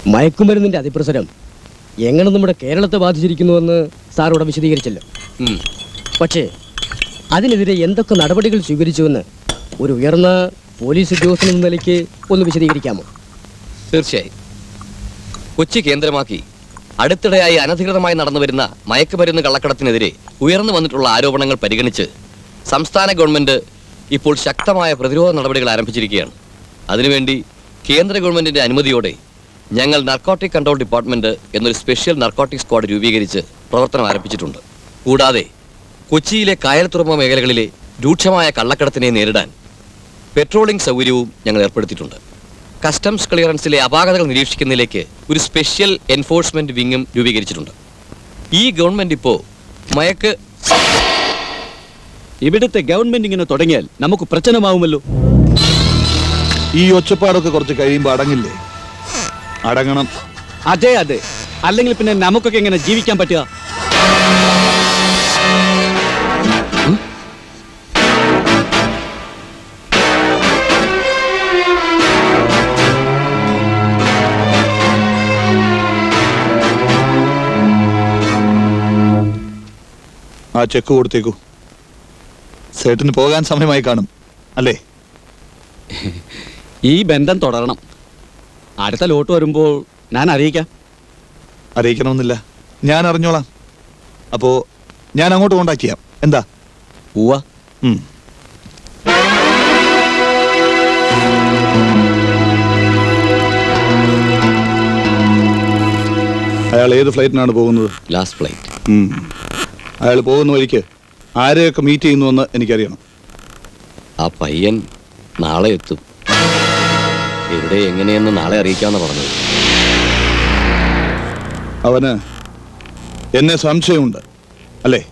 മയക്കുമരുന്നിന്റെ അതിപ്രസരം എങ്ങനെ നമ്മുടെ കേരളത്തെ ബാധിച്ചിരിക്കുന്നുവെന്ന് സാർ ഇവിടെ വിശദീകരിച്ചല്ലോ. പക്ഷേ അതിനെതിരെ എന്തൊക്കെ നടപടികൾ സ്വീകരിച്ചുവെന്ന് ഒരു ഉയർന്ന പോലീസ് ഉദ്യോഗസ്ഥൻ എന്ന നിലയ്ക്ക് ഒന്ന് വിശദീകരിക്കാമോ? തീർച്ചയായും. കൊച്ചി കേന്ദ്രമാക്കി അടുത്തിടെയായി അനധികൃതമായി നടന്നുവരുന്ന മയക്കുമരുന്ന് കള്ളക്കടത്തിനെതിരെ ഉയർന്നു വന്നിട്ടുള്ള ആരോപണങ്ങൾ പരിഗണിച്ച് സംസ്ഥാന ഗവൺമെന്റ് ഇപ്പോൾ ശക്തമായ പ്രതിരോധ നടപടികൾ ആരംഭിച്ചിരിക്കുകയാണ്. അതിനുവേണ്ടി കേന്ദ്ര ഗവൺമെന്റിന്റെ അനുമതിയോടെ ഞങ്ങൾ നാർക്കോട്ടിക് കൺട്രോൾ ഡിപ്പാർട്ട്മെന്റ് എന്നൊരു സ്പെഷ്യൽ നാർക്കോട്ടിക് സ്ക്വാഡ് രൂപീകരിച്ച് പ്രവർത്തനം ആരംഭിച്ചിട്ടുണ്ട്. കൂടാതെ കൊച്ചിയിലെ കായൽ തുറമുഖ മേഖലകളിലെ രൂക്ഷമായ കള്ളക്കടത്തിനെ നേരിടാൻ പെട്രോളിംഗ് സൗകര്യവും ഞങ്ങൾ ഏർപ്പെടുത്തിയിട്ടുണ്ട്. കസ്റ്റംസ് ക്ലിയറൻസിലെ അപാകതകൾ നിരീക്ഷിക്കുന്നതിലേക്ക് ഒരു സ്പെഷ്യൽ എൻഫോഴ്സ്മെന്റ് വിങ്ങും രൂപീകരിച്ചിട്ടുണ്ട്. ഈ ഗവൺമെന്റ് ഇപ്പോ ഇവിടുത്തെ ഗവൺമെന്റ് ഇങ്ങനെ തുടങ്ങിയാൽ നമുക്ക് പ്രശ്നമാവുമല്ലോ. ഈ ഒച്ചപ്പാടൊക്കെ കുറച്ച് കഴിയുമ്പോൾ അടങ്ങില്ലേ? അടങ്ങണം. അതെ, അല്ലെങ്കിൽ പിന്നെ നമുക്കൊക്കെ എങ്ങനെ ജീവിക്കാൻ പറ്റുക? ആ ചെക്ക് കൊടുത്തേക്കൂ. സേട്ടിന് പോകാൻ സമയമായി കാണും അല്ലേ? ഈ ബന്ധം തുടരണം. അടുത്ത ലോട്ട് വരുമ്പോൾ ഞാൻ അറിയിക്കാം. അറിയിക്കണമെന്നില്ല, ഞാൻ അറിഞ്ഞോളാം. അപ്പോ ഞാൻ അങ്ങോട്ട് കോണ്ടാക്ട് ചെയ്യാം. എന്താ? ഉവ്വ. അയാൾ ഏത് ഫ്ലൈറ്റിനാണ് പോകുന്നത്? Last flight. അയാൾ പോകുന്ന വഴിക്ക് ആരെയൊക്കെ മീറ്റ് ചെയ്യുന്നുവെന്ന് എനിക്കറിയണം. ആ പയ്യൻ നാളെ എത്തും. എവിടെ എങ്ങനെയെന്ന് നാളെ അറിയിക്കാമെന്ന് പറഞ്ഞത്. അവന് എന്നെ സംശയമുണ്ട് അല്ലേ?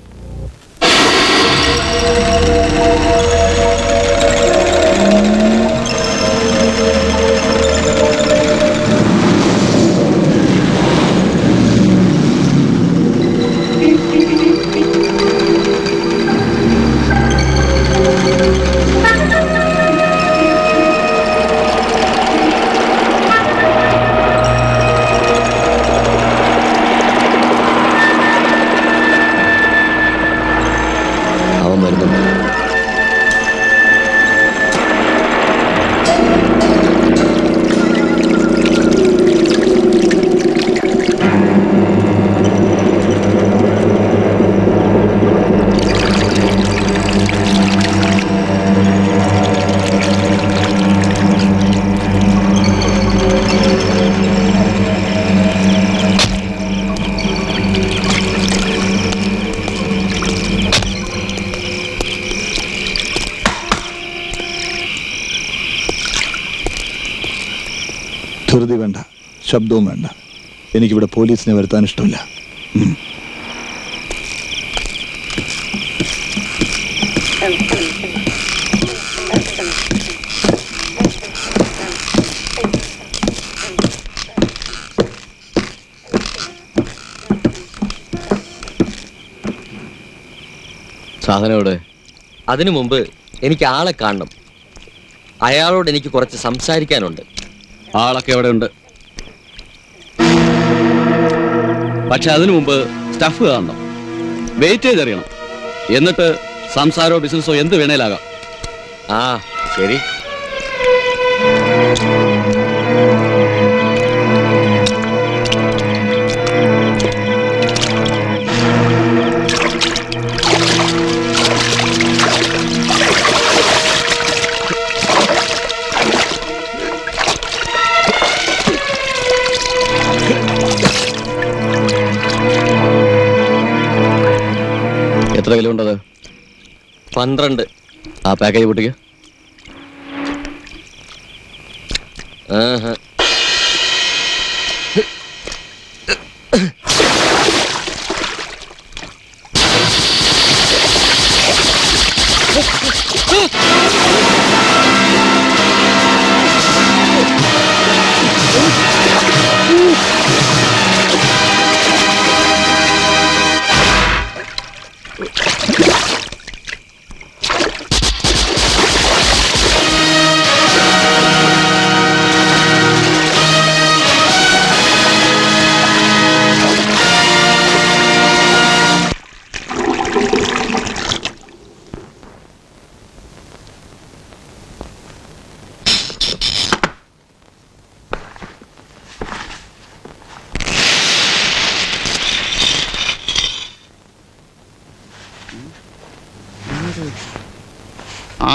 ധൃതി വേണ്ട, ശബ്ദവും വേണ്ട. എനിക്കിവിടെ പോലീസിനെ വരുത്താൻ ഇഷ്ടമില്ല. സാധനോട് അതിനു മുമ്പ് എനിക്ക് ആളെ കാണണം. അയാളോട് എനിക്ക് കുറച്ച് സംസാരിക്കാനുണ്ട്. ആളൊക്കെ അവിടെ ഉണ്ട്. പക്ഷെ അതിനു മുമ്പ് സ്റ്റഫ് കാണണം, വെയിറ്റ് ചെയ്തറിയണം. എന്നിട്ട് സംസാരമോ ബിസിനസ്സോ എന്ത് വേണേലാകാം. ആ ശരി. എത്ര കിലോ ഉണ്ടത്? 12. ആ പാക്കേജ് പൊട്ടിക്ക്.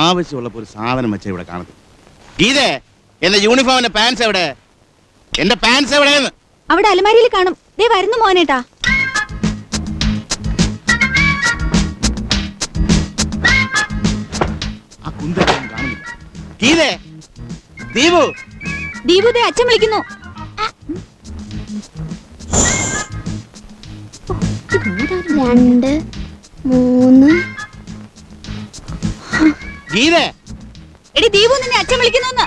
ആവശ്യമുള്ളപ്പോ ഒരു സാധനം വെച്ച ഇവിടെ കാണുന്നു. ഗീതേ, എന്റെ യൂണിഫോമിന്റെ പാൻസ് എവിടെ? എന്റെ പാൻസ് എവിടെയെന്ന്? അവിടെ അലമാരിയിൽ കാണും. ദേ വരുന്നു മോനേട്ടാ. ആ കുന്തം കാണുന്നില്ല. ഗീതേ, ദീപു, ദീപു ദേ അച്ഛൻ വിളിക്കുന്നു. രണ്ട് മൂന്ന്. ഗീതേ, എടി ദീപു നിന്നെ അച്ഛൻ വിളിക്കുന്നു.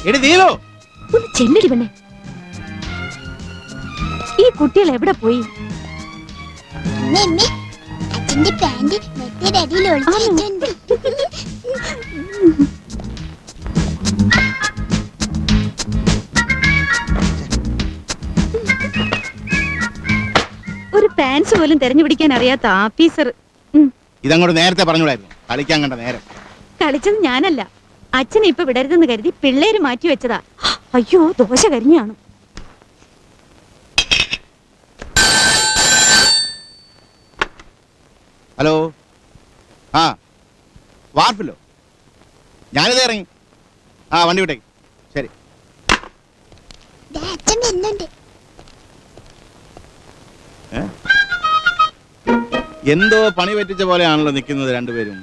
എടി ദീപു, ഒന്ന് ചെല്ലടി പെണ്ണെ. ഈ കുട്ടികൾ എവിടെ പോയി? അമ്മേ, അച്ഛന്റെ പാന്റ് നെറ്റിയുടെ അടിയിൽ ഒളിച്ചിട്ടുണ്ട്. ഒരു പാൻസ് പോലും തെരഞ്ഞു പിടിക്കാൻ അറിയാത്ത ആഫീസർ. ഇതങ്ങോട്ട് നേരത്തെ പറഞ്ഞൂടായിരുന്നു. കളിക്കാൻ കണ്ട നേരം. കളിച്ചത് ഞാനല്ല. അച്ഛനെ ഇപ്പൊ വിടരുതെന്ന് കരുതി പിള്ളേര് മാറ്റി വെച്ചതാ. അയ്യോ, ദോശ കരിഞ്ഞാണ്. ഹലോ, ആ വാർപ്പിലോ? ഞാനിത് ഇറങ്ങി. ആ വണ്ടി വിട്ടേക്ക്. ശരി. ദേ അച്ഛൻ വരുന്നുണ്ട്. എന്തോ പണി പറ്റിച്ച പോലെയാണല്ലോ നിൽക്കുന്നത് രണ്ടുപേരും.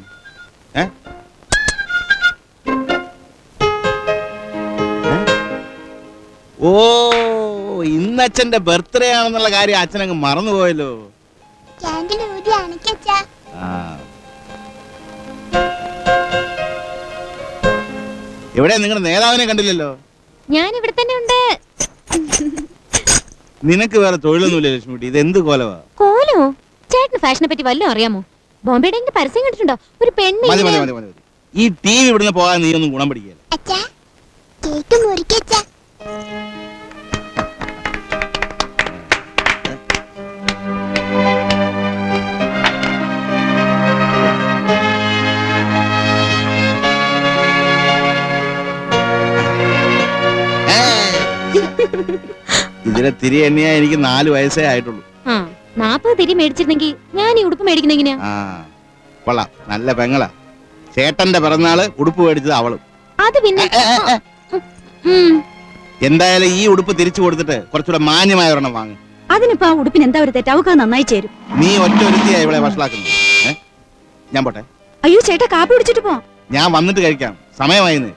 ഓ, ഇന്ന് അച്ഛന്റെ ബർത്ത്ഡേ ആണെന്നുള്ള കാര്യം അച്ഛനങ്ങ് മറന്നുപോയല്ലോ. ക്യാൻഡിൽ ഊതി അണക്കച്ചാ. എവിടെ നിങ്ങളുടെ നേതാവിനെ കണ്ടില്ലല്ലോ? ഞാൻ ഇവിടെ തന്നെ ഉണ്ട്. നിനക്ക് വേറെ തൊഴിലൊന്നുമില്ല ലക്ഷ്മിക്കുട്ടി. ഇത് എന്ത് കോലവാ? കോലോ? ചേട്ടന് ഫാഷനെ പറ്റി വല്ലതും അറിയാമോ? ബോംബെ ഡേന്റെ പരസ്യം കണ്ടിട്ടുണ്ടോ? ഒരു പെണ്ണ് മതി മതി മതി മതി. ഈ ടി വി ഇവിടുന്ന് പോകാൻ നീ ഒന്നും ഗുണം പിടിക്കുകയല്ല. അച്ഛാ, കേക്ക് മുറിക്കച്ചാ. ഇതിലെ തിരി എണ്ണിയാ എനിക്ക് 4 വയസ്സേ ആയിട്ടുള്ളൂ. 40 തിരി മേടിച്ചിരുന്നെങ്കിൽ ഞാൻ ഈ ഉടുപ്പ് മേടിക്കുന്ന എങ്ങനെയാ? കൊള്ളാം, നല്ല പെങ്ങളാ. ചേട്ടന്റെ പിറന്നാള് ഉടുപ്പ് മേടിച്ചത് അവളും. അത് പിന്നെ എന്തായാലും ഈ ഉടുപ്പ് തിരിച്ചു കൊടുത്തിട്ട് കുറച്ചുകൂടെ മാന്യമായ ഒരെണ്ണം വാങ്ങും. അതിനിപ്പോ ആ ഉടുപ്പിന് എന്താ ഒരു തെറ്റാവുക? നന്നായി ചേരും. നീ ഒറ്റ ഒരുത്തിയാ ഇവിടെ വഷളാക്കുന്നത്. ഞാൻ പോട്ടെ. അയ്യോ ചേട്ടാ, കാപ്പി കുടിച്ചിട്ട് പോ. ഞാൻ വന്നിട്ട് കഴിക്കാം. സമയമായിന്ന്.